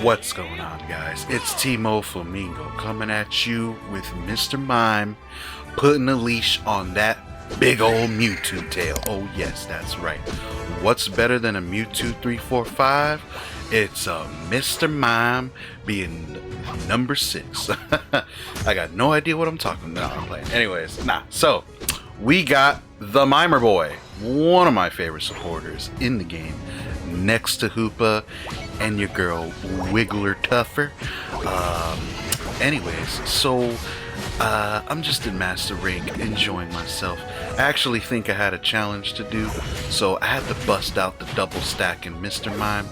What's going on, guys? It's Timo Flamingo coming at you with Mr.Mime putting a leash on that big old Mewtwo tail. Oh yes, that's right. What's better than a Mewtwo 345? It's a Mr.Mime being number 6. I got no idea what I'm talking about. I'm playing. Anyways, so we got the Mimer Boy, one of my favorite supporters in the game, next to Hoopa and your girl Wiggler Tuffer. Anyways, so I'm just in MasterRank enjoying myself. I actually think I had a challenge to do, so I had to bust out the double stack in Mr.Mime.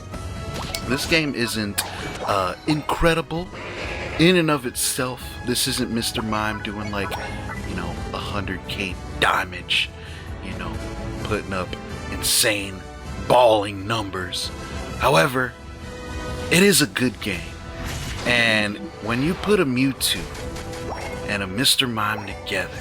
This game isn't incredible in and of itself. This isn't Mr.Mime doing like, 100k damage, putting up insane balling numbers. However, it is a good game, and when you put a Mewtwo and a Mr.Mime together,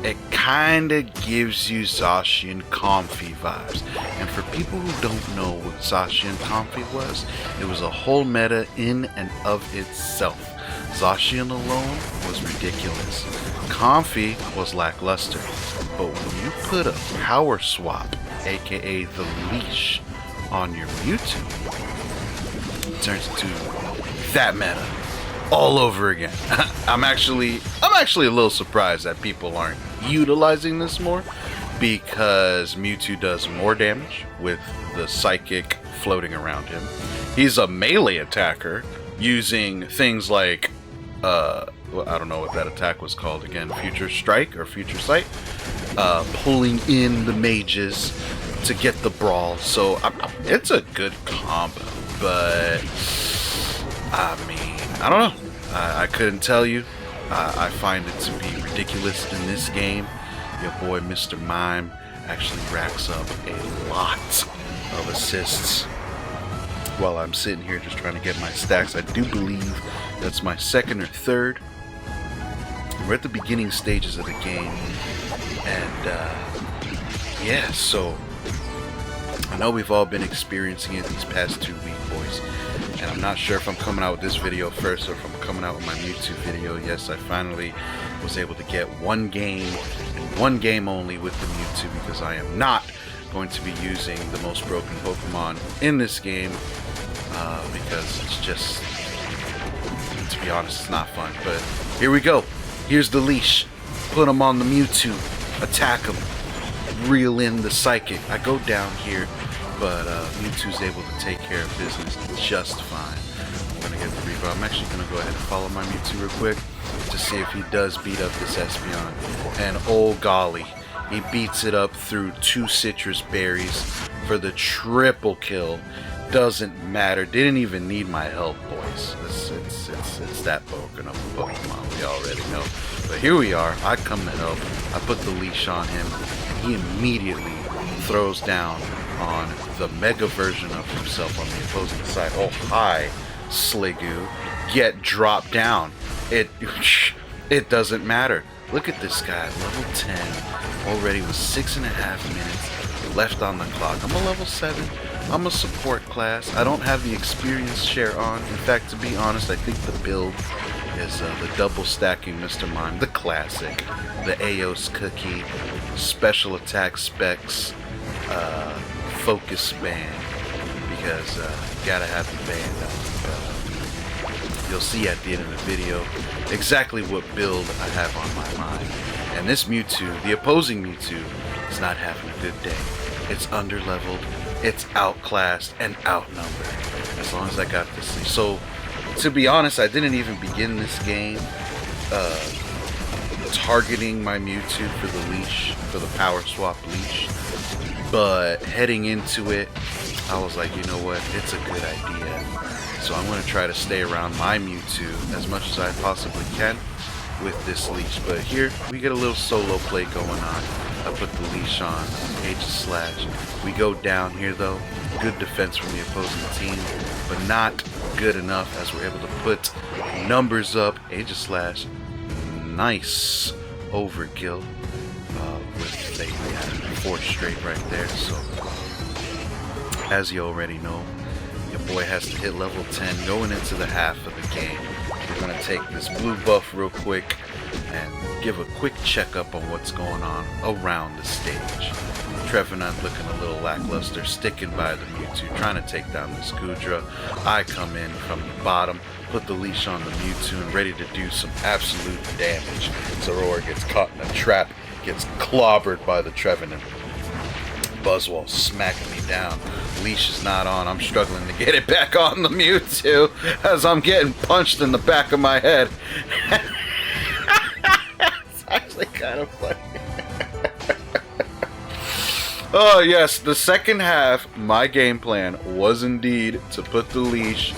it kinda gives you Zacian Comfy vibes. And for people who don't know what Zacian Comfy was, it was a whole meta in and of itself. Zacian alone was ridiculous. Comfy was lackluster. But when you put a power swap, aka the leash, on your Mewtwo, it turns into that meta all over again. I'm actually a little surprised that people aren't utilizing this more, because Mewtwo does more damage with the psychic floating around him. He's a melee attacker using things like I don't know what that attack was called again, Future Strike or Future Sight, pulling in the mages to get the brawl. So it's a good combo, but I mean, I don't know. I couldn't tell you. I find it to be ridiculous in this game. Your boy Mr.Mime actually racks up a lot of assists while I'm sitting here just trying to get my stacks. I do believe that's my second or third. We're at the beginning stages of the game, and yeah, so I know we've all been experiencing it these past 2 weeks, boys. And I'm not sure if I'm coming out with this video first or if I'm coming out with my Mewtwo video. Yes, I finally was able to get one game and one game only with the Mewtwo, because I am not going to be using the most broken Pokemon in this game, because it's just, to be honest, it's not fun. But here we go. Here's the leash. Put him on the Mewtwo. Attack him. Reel in the psychic. I go down here, but Mewtwo's able to take care of business just fine. I'm going to get the revive. I'm actually going to go ahead and follow my Mewtwo real quick to see if he does beat up this Espeon. And oh golly, he beats it up through 2 citrus berries for the triple kill. Doesn't matter. Didn't even need my help, boys. It's that broken of a Pokemon, we already know. But here we are. I come to help. I put the leash on him, and he immediately throws down on the mega version of himself on the opposing side. Oh, hi, Sliggoo. Get dropped down. It doesn't matter. Look at this guy, level 10, already with 6.5 minutes left on the clock. I'm a level 7. I'm a support class. I don't have the experience share on. In fact, to be honest, I think the build is the double stacking Mr.Mime, the classic, the Aos cookie, special attack specs, focus band, because you gotta have the band. You'll see at the end of the video exactly what build I have on my mind. And this Mewtwo, the opposing Mewtwo, is not having a good day. It's underleveled, it's outclassed and outnumbered. As long as I got this thing. So, to be honest, I didn't even begin this game targeting my Mewtwo for the leash, for the power swap leash. But heading into it, I was like, you know what, it's a good idea. So I'm going to try to stay around my Mewtwo as much as I possibly can with this leash. But here, we get a little solo play going on. I put the leash on, Aegislash. We go down here though. Good defense from the opposing team, but not good enough as we're able to put numbers up. Aegislash, nice overkill with a 4 straight right there. So as you already know, Your boy has to hit level 10 going into the half of the game. We're going to take this blue buff real quick and give a quick checkup on what's going on around the stage. Trevenant looking a little lackluster, sticking by the Mewtwo, trying to take down this Goodra. I come in from the bottom, put the leash on the Mewtwo, and ready to do some absolute damage. Zeraora gets caught in a trap, gets clobbered by the Trevenant. Buzzwole smacking me down. Leash is not on. I'm struggling to get it back on the Mewtwo as I'm getting punched in the back of my head. It's actually kind of funny. Oh yes, the second half, my game plan was indeed to put the leash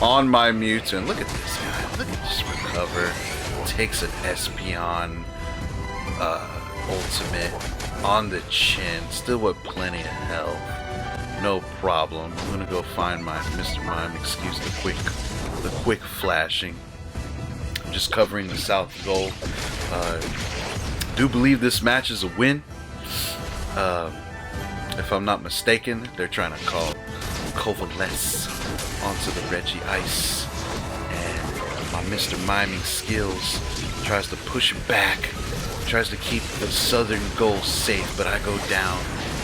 on my Mewtwo. And look at this guy. Look at this recover. Takes an Espeon ultimate on the chin. Still with plenty of health. No problem. I'm gonna go find my Mr.Mime. Excuse the quick flashing. I'm just covering the south goal. Do believe this match is a win. If I'm not mistaken, they're trying to call Covalesce onto the Reggie Ice, and my Mr.Miming skills tries to push back, tries to keep the southern goal safe, but I go down.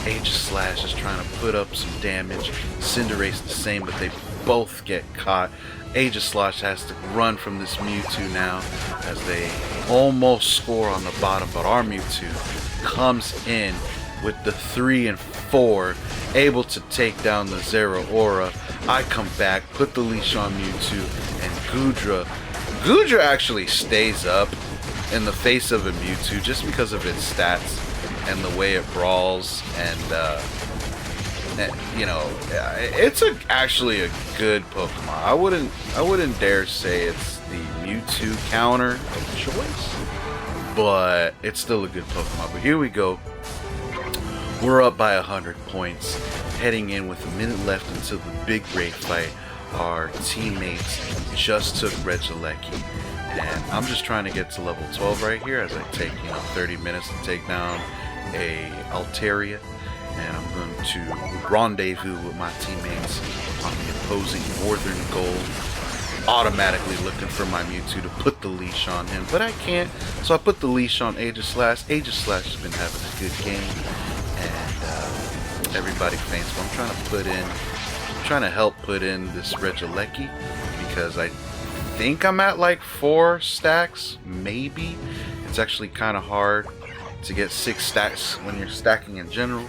Aegislash is trying to put up some damage. Cinderace the same, but they both get caught. Aegislash has to run from this Mewtwo now as they almost score on the bottom, but our Mewtwo comes in with the 3 and 4, able to take down the Zeraora. I come back, put the leash on Mewtwo, and Goodra actually stays up in the face of a Mewtwo just because of its stats and the way it brawls, and you know, it's actually a good Pokemon. I wouldn't dare say it's the Mewtwo counter of choice, but it's still a good Pokemon. But here we go. We're up by 100 points, heading in with a minute left until the big raid fight. Our teammates just took Regieleki, and I'm just trying to get to level 12 right here as I take 30 minutes to take down a Altaria, and I'm going to rendezvous with my teammates on the opposing northern goal. Automatically looking for my Mewtwo to put the leash on him, but I can't, so I put the leash on Aegislash. Aegislash has been having a good game, and everybody faints, but I'm trying to help put in this Regieleki, because I think I'm at like 4 stacks, maybe. It's actually kind of hard to get 6 stacks when you're stacking in general,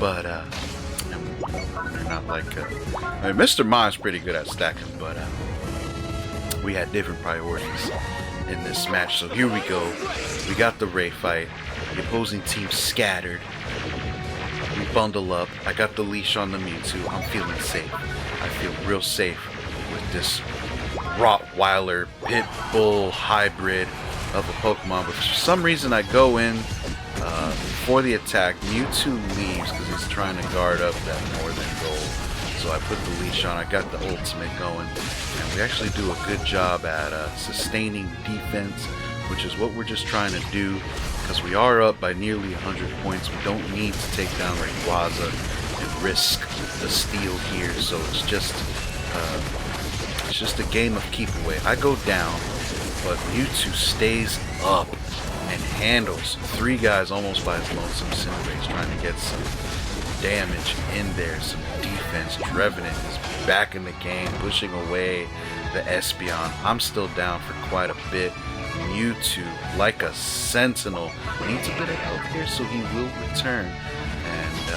but they're not like I mean, Mr.Mime's pretty good at stacking, but we had different priorities in this match. So here we go. We got the Ray fight. The opposing team scattered. We bundle up. I got the leash on the Mewtwo. I'm feeling safe. I feel real safe with this Rottweiler pit bull hybrid of a Pokemon. But for some reason I go in for the attack. Mewtwo leaves because he's trying to guard up that northern goal. So I put the leash on. I got the ultimate going. And we actually do a good job at sustaining defense, which is what we're just trying to do, because we are up by nearly 100 points. We don't need to take down Rayquaza and risk the steal here, so it's just a game of keep away. I go down, but Mewtwo stays up and handles 3 guys almost by his lonesome. Cinderace trying to get some damage in there, some defense. Trevenant is back in the game, pushing away the Espeon. I'm still down for quite a bit. Mewtwo, like a sentinel, needs a bit of help here, so he will return. And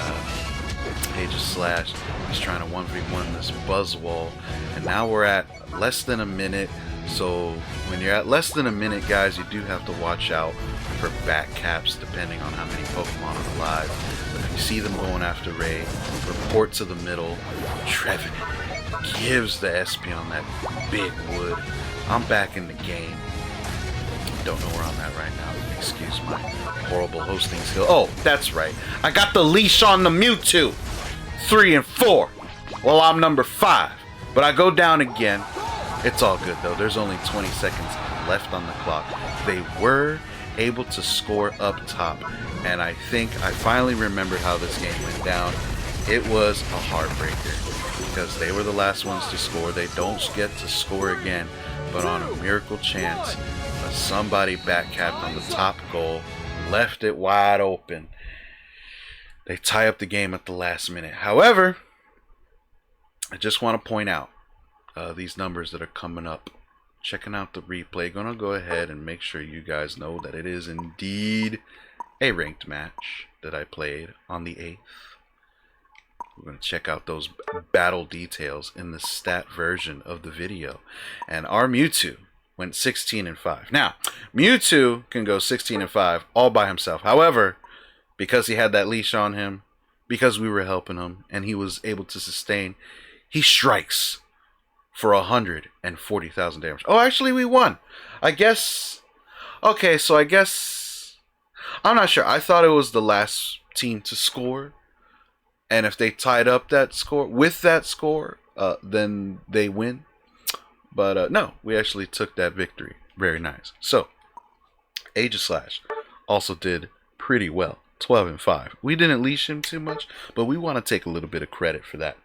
Aegislash is trying to 1v1 this Buzzwole, and now we're at less than a minute. So when you're at less than a minute, guys, you do have to watch out for back caps depending on how many Pokemon are alive. But if you see them going after Ray, report to the middle. Trevenant gives the Espeon that big wood. I'm back in the game. Don't know where I'm at right now. Excuse my horrible hosting skill. Oh, that's right. I got the leash on the Mewtwo. 3 and 4. Well, I'm number 5. But I go down again. It's all good, though. There's only 20 seconds left on the clock. They were able to score up top. And I think I finally remembered how this game went down. It was a heartbreaker. because they were the last ones to score. They don't get to score again, but on a miracle chance, somebody backcapped on the top goal, left it wide open. They tie up the game at the last minute. However, I just want to point out these numbers that are coming up. Checking out the replay, gonna go ahead and make sure you guys know that it is indeed a ranked match that I played on the 8th. We're going to check out those battle details in the stat version of the video. And our Mewtwo went 16-5. Now, Mewtwo can go 16-5 all by himself. However, because he had that leash on him, because we were helping him, and he was able to sustain, he strikes for 140,000 damage. Oh, actually, we won. I guess... Okay, so I guess... I'm not sure. I thought it was the last team to score. And if they tied up that score, with that score, then they win. But no, we actually took that victory. Very nice. So, Aegislash also did pretty well. 12-5. We didn't leash him too much, but we want to take a little bit of credit for that.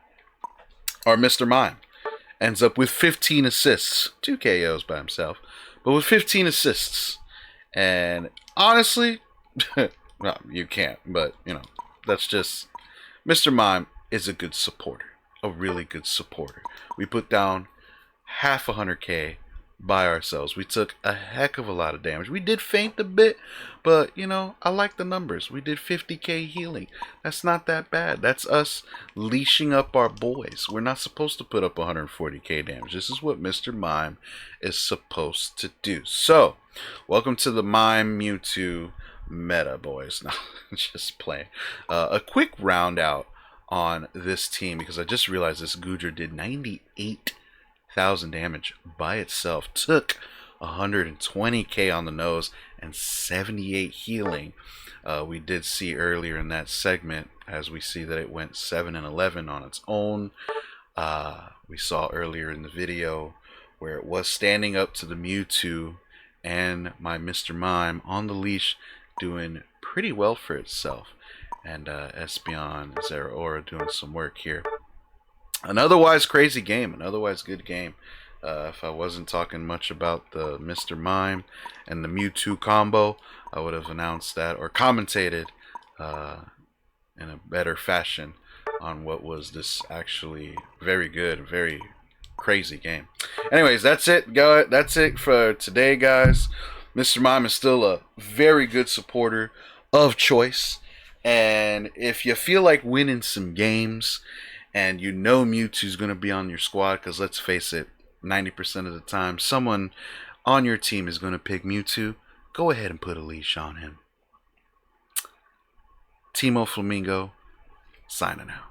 Our Mr.Mime ends up with 15 assists. 2 KOs by himself, but with 15 assists. And honestly, well, you can't, but, you know, that's just... Mr.Mime is a good supporter. A really good supporter. We put down half 100k by ourselves. We took a heck of a lot of damage. We did faint a bit, but, you know, I like the numbers. We did 50k healing. That's not that bad. That's us leashing up our boys. We're not supposed to put up 140k damage. This is what Mr.Mime is supposed to do. So, welcome to the Mime Mewtwo meta, boys. No, just playing. A quick round out on this team, because I just realized this Goodra did 98,000 damage by itself, took 120k on the nose and 78 healing. We did see earlier in that segment, as we see that it went 7-11 on its own. We saw earlier in the video where it was standing up to the Mewtwo and my Mr.Mime on the leash, doing pretty well for itself. And Espeon, Zeraora doing some work here. An otherwise crazy game, an otherwise good game. If I wasn't talking much about the Mr.Mime and the Mewtwo combo, I would have announced that or commentated in a better fashion on what was this actually very good, very crazy game. Anyways, that's it. That's it for today, guys. Mr.Mime is still a very good supporter of choice. And if you feel like winning some games and you know Mewtwo's going to be on your squad, because let's face it, 90% of the time, someone on your team is going to pick Mewtwo, go ahead and put a leash on him. Timo Flamingo, signing out.